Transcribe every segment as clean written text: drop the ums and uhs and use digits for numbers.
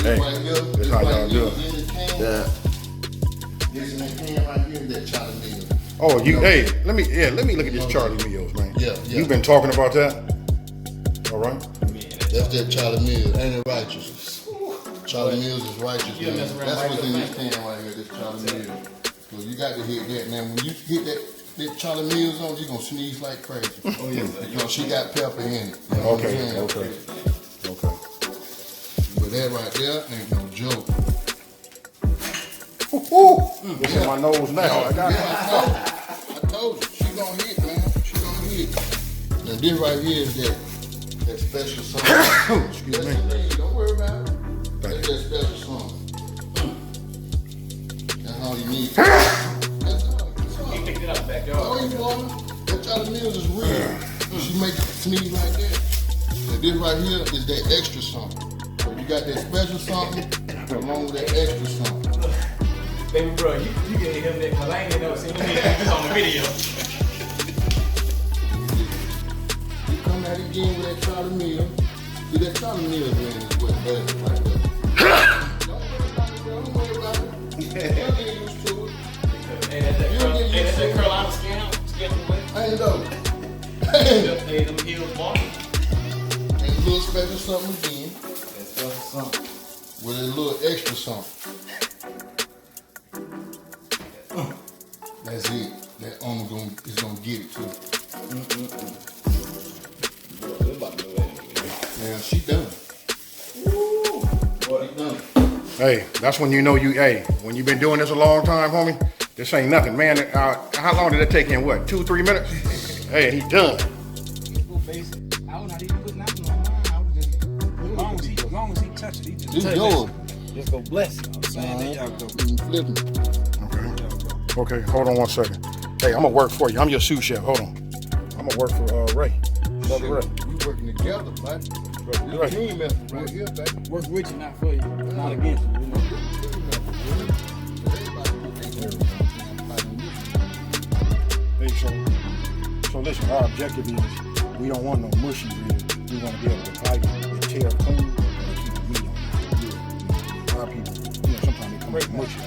Hey, right here, this how y'all do it. Yeah. This in the can right here, that Charlie Mills. Oh, hey, let me look at this Charlie Mills, man. Yeah. You've been talking about that? All right. That's that Charlie Mills. Ain't it righteous? Charlie Mills is righteous, man. That's what's in this can right here, this Charlie Mills. So you got to hit that. Now, when you hit that Charlie Mills on, you're going to sneeze like crazy. Oh, yeah. Because she got pepper in it. You know Okay. But that right there ain't no joke. It's in my nose now. I told you. She gonna hit, man. She gonna hit. Now this right here is that special song. Excuse me. Don't worry about it. That's that special song. That's all you need. That's all. You picked it up back there. Oh, you want that Charlie Mills is real. She make it sneeze like that. Now this right here is that extra song. So you got that special something along with that extra song. Baby bro, you can hit him there because I ain't never seen him this on the video. You come at it again with that Charlie Mills. See that Charlie Mills man is what does it right there. Don't worry about it. You'll get used to it. Hey, that's that Carolina skin away. I ain't know. Hey, them heels bar. And a little special something again. That special something. With a little extra something. That's it. That owner is gonna get it too. Yeah, she done. Woo! Boy, she done. Hey, that's when you know when you've been doing this a long time, homie, this ain't nothing, man. How long did it take him? What, 2-3 minutes? Hey, he done. I was not even putting nothing on mine. I was just, as long as he touch it, he just touch yours. Just go bless it. Man, there y'all go. Flipping. Okay, hold on one second. Hey, I'm gonna work for you. I'm your sous chef. Hold on. I'm gonna work for Ray. Brother Ray. We working together, man. Right. Team effort right here, baby. Work with you, not for you. Not against you, you know. Hey, so listen, our objective is we don't want no mushy ribs. We want to be able to bite it and tear clean and keep the meat on it. A lot of people, sometimes they come mushy.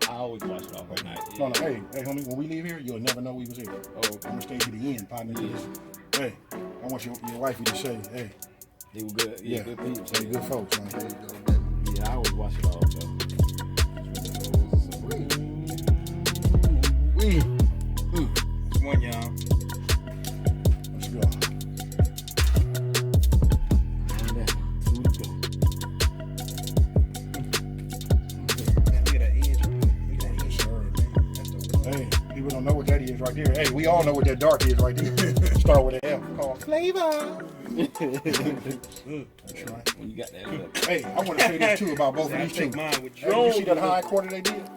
I always watch it off at night. No, hey, homie, when we leave here, you'll never know we was here. Oh, I'm gonna stay to the end, partner. Hey, I want your wifey to say, hey. They were good. Yeah, good people. They good folks, man. Yeah, I always watch it off, though. It's one, y'all. Let's go. Hey, people don't know what that is right there. Hey, we all know what that dark is right there. Start with an F called flavor. That's right. When you got that. Hey, I want to say this too about both of these two. Mine with Hey, you see that high quarter they did?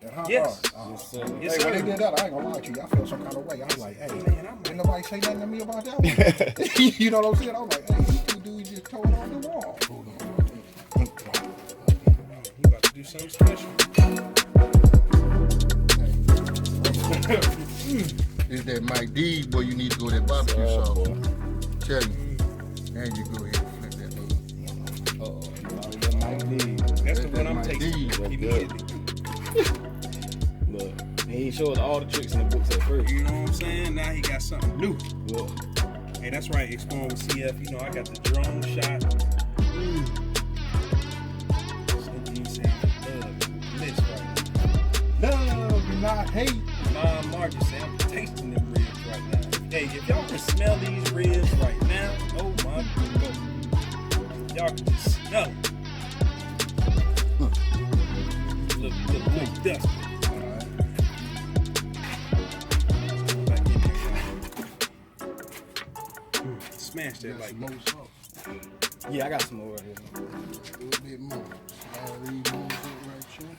That high Yes. Yes, Yes, hey, sir. when they did that, I ain't gonna lie to you. I felt some kind of way. I was like, hey, man, didn't nobody say nothing to me about that one? You know what I'm saying? I was like, hey, these two dudes just tore it on the wall. Hold on. You about to do something special. It's that Mike D's, boy. You need to go to that barbecue sauce. Tell you. And you go ahead and flip that over. That's the one I'm Mike taking. D's. He be getting it. Look, he showed all the tricks in the books at first. You know what I'm saying? Now he got something new. Look. Hey, that's right. Exploring with CF. You know, I got the drone shot. Love, not hate. Mom Margie said, I'm tasting them ribs right now. Hey, if y'all can smell these ribs right now, oh my God. Y'all can just smell it. Look dusty. All right. Back in there. Smash that like more sauce. Yeah, I got some more right here. A little bit more. All these more right here.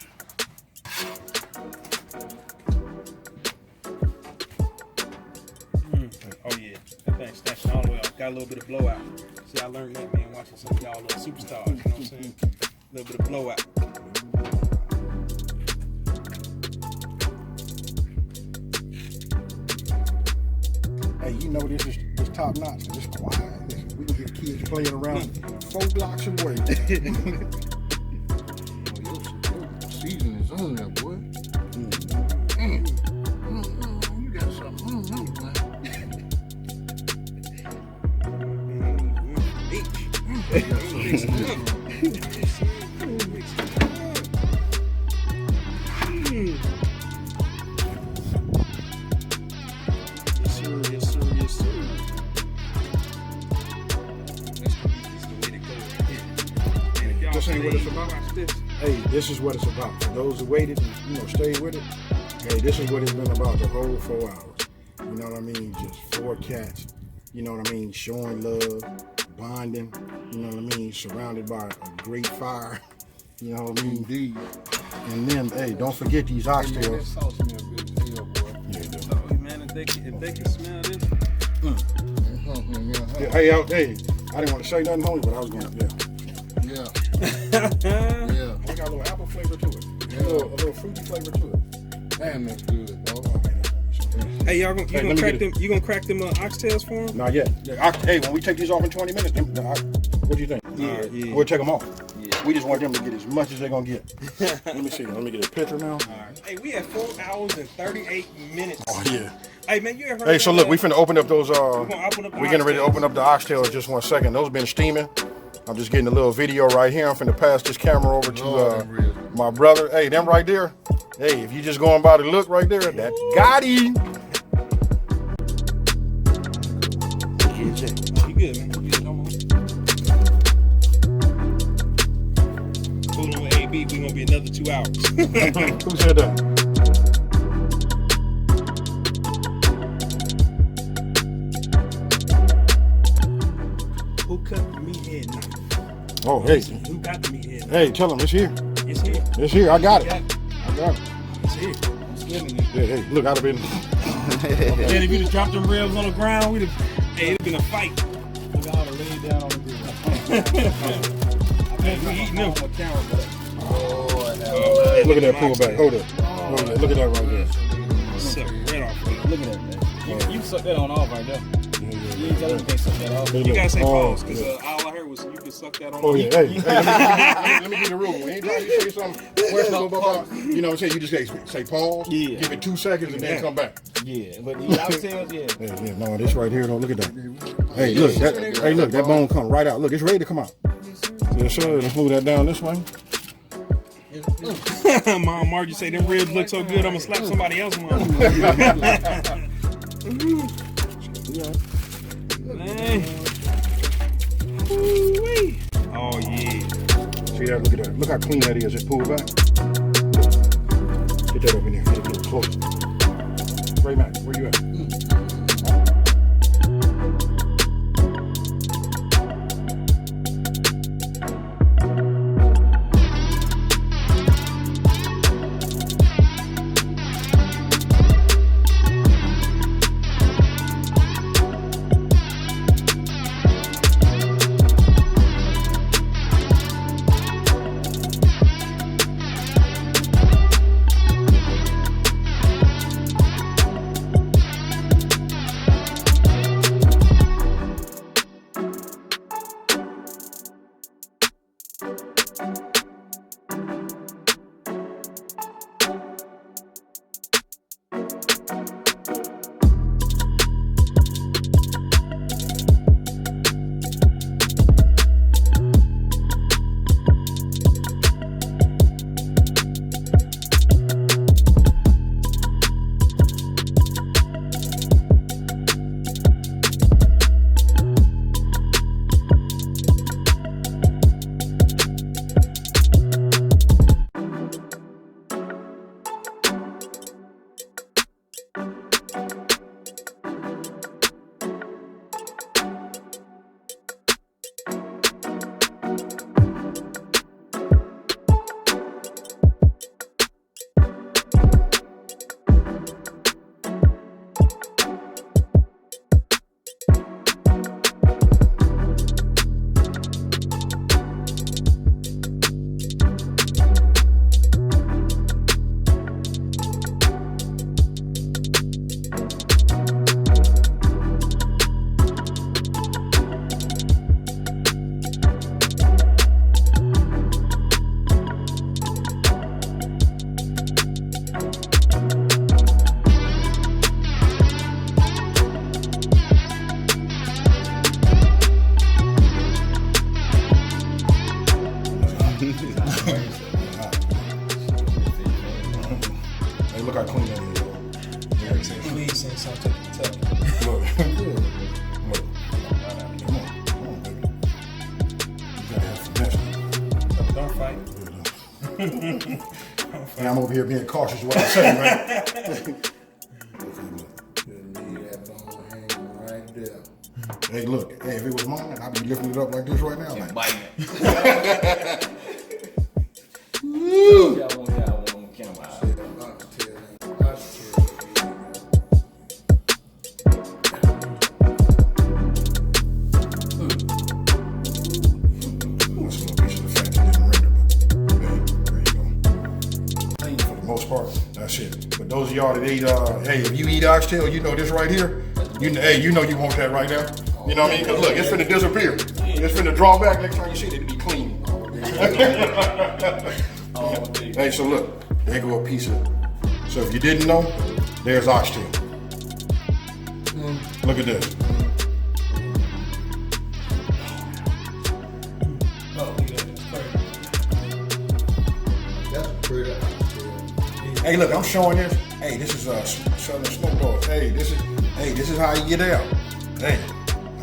Oh yeah, that thing snatching all the way off. Got a little bit of blowout. See, I learned that, man, watching some of y'all little superstars. You know what I'm saying? A little bit of blowout. know this is top notch. It's quiet. We can get kids playing around 4 blocks away. Your season is on there, boy. You got something on there, Yes, sir. This ain't what it's about. Hey, this is what it's about. For those who waited and stayed with it, hey, this is what it's been about the whole 4 hours. You know what I mean? Just 4 cats. You know what I mean? Showing love, bonding. You know what I mean? Surrounded by a great fire. You know what I mean? Indeed. And then, hey, don't forget these oxtails. Sauce smell good as hell, boy. Yeah, it does. Oh, man, if they can smell this. Hey, I didn't want to say nothing, homie, but I was going to, Yeah. We got a little apple flavor to it. A little fruity flavor to it. Damn, that's good, bro. Hey, you gonna crack them oxtails for them? Not yet. Hey, when we take these off in 20 minutes, what do you think? Yeah. We'll take them off. Yeah. We just want them to get as much as they're going to get. Let me see. Let me get a picture now. All right. Hey, we had 4 hours and 38 minutes. Oh, yeah. Hey, man, you ever heard Hey, so look, we finna open up those, we're getting ready to open up the oxtails just 1 second. Those been steaming. I'm just getting a little video right here. I'm finna pass this camera over to my brother. Hey, them right there. Hey, if you just going by the look right there, that got him. You good, man. You good, no more. Fooling with AB, we gonna be another 2 hours. Who said that? Who cut the meathead knife? Oh, hey. Who got the meathead knife? Hey, tell him it's here. It's here. It's here. I got it. It's here. I'm scared of you. Hey, look, I'd have been. Man, if you'd have dropped them ribs on the ground, it'd have been a fight. Look, I would have laid down on the grill. I think we eating them. Look at that pullback. Hold it. Look at that right there. Suck right off. Look at that, man. You suck that on off right there. You ain't telling me you can't suck that off. You gotta say pause, because all I heard was you can suck that on. Oh yeah, hey, let me get the rule. Anytime you say something questionable about, you know what I'm saying, you just say pause, Yeah. give it 2 seconds, and then come back. Yeah, but the oxtails, Yeah, no, this right here, though, look at that. Hey, look, that bone come right out. Look, it's ready to come out. Yes, sir. Let's move that down this way. Mom Margie say them ribs look so good, I'm gonna slap somebody else on. Hey. Ooh-wee. Oh yeah. See that? Look at that. Look how clean that is. Just pull it back. Get that up in there. Get it close. Ray Mack, where you at? look how clean that is, y'all. Jerry said, please send something to Kentucky. Look. Look. Come on, baby. You gotta have finesse. Don't fight. And I'm over here being cautious what I say, man. Hey, look. Hey, if it was mine, I'd be lifting it up like this right now. Like. Bite it. Woo! Y'all want on camera. That's a little piece of the fat that didn't render, but hey, there you go. For the most part, that's it. But those of y'all that eat, hey, if you eat oxtail, you know this right here. Hey, you know you want that right now. You know what I mean? Because look, it's finna disappear. It's finna draw back. Next time you see it, it'll be clean. Hey, so look, there go a piece of. So if you didn't know, there's oxtail. Look at this. That's pretty oxtail. Hey, look, I'm showing this. Hey, this is Soutern Smoke Boss. Hey, this is how you get out. Hey,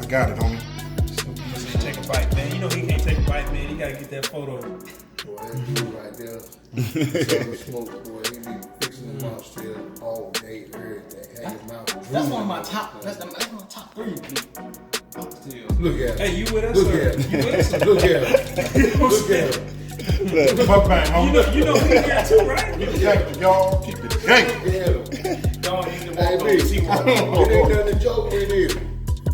I got it, homie. Take a bite, man. You know he can't take a bite, man. He gotta get that photo. Boy, that dude right there, Soutern Smoke, boy, he be fixing them oxtail all day, everything. Had his mouth That's one of my top. That's my top 3. Oxtails. Look at him. Hey, you with us? Look or- at him. You with us? or- Look at him. Look at him. Mukbang, homie. You know we got too, right? Yeah, y'all keep it gang. Look at him. Don't eat the Hey, ball. B, it ain't nothing to joke in here.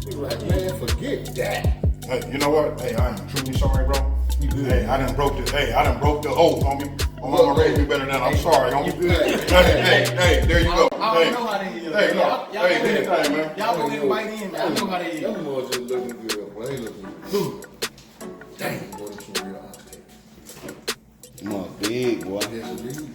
He like, man, forget that. Hey, you know what? Hey, I am truly sorry, bro. Hey, I done broke the oath, homie. My mama raised me better than I'm sorry, homie. Hey, there you go. I don't know how they eat. Hey, look. Y'all Hey, go do your ahead. thing, man. Y'all go ahead and bite in, man. I know how they eat. Them boys just looking good, boy. They looking good. Dang, boy, them some real oxtail. Come on, big boy. Yes, indeed.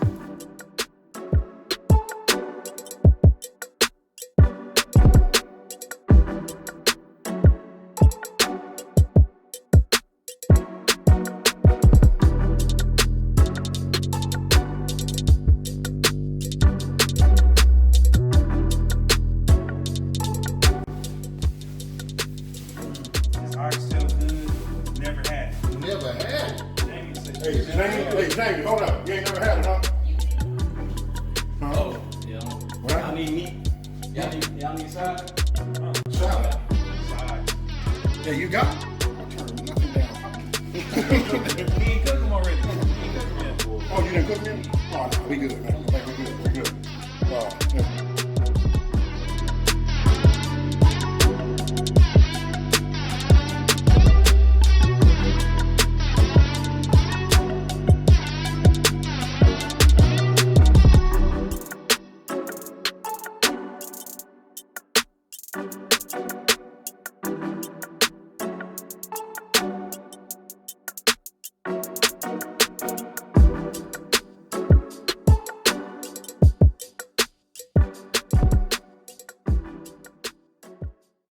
This oxtail good. Never had it. Never had it. Jamie said Hey, Jamie, hold up. You ain't never had it, huh? Oh, yeah. What? Y'all need meat? Y'all need salad? Salad. Side. Yeah, you got it. I turned nothing down. He ain't cooked them already. He ain't cooked them yet. Oh, you didn't cook me? Oh, no, we good, man.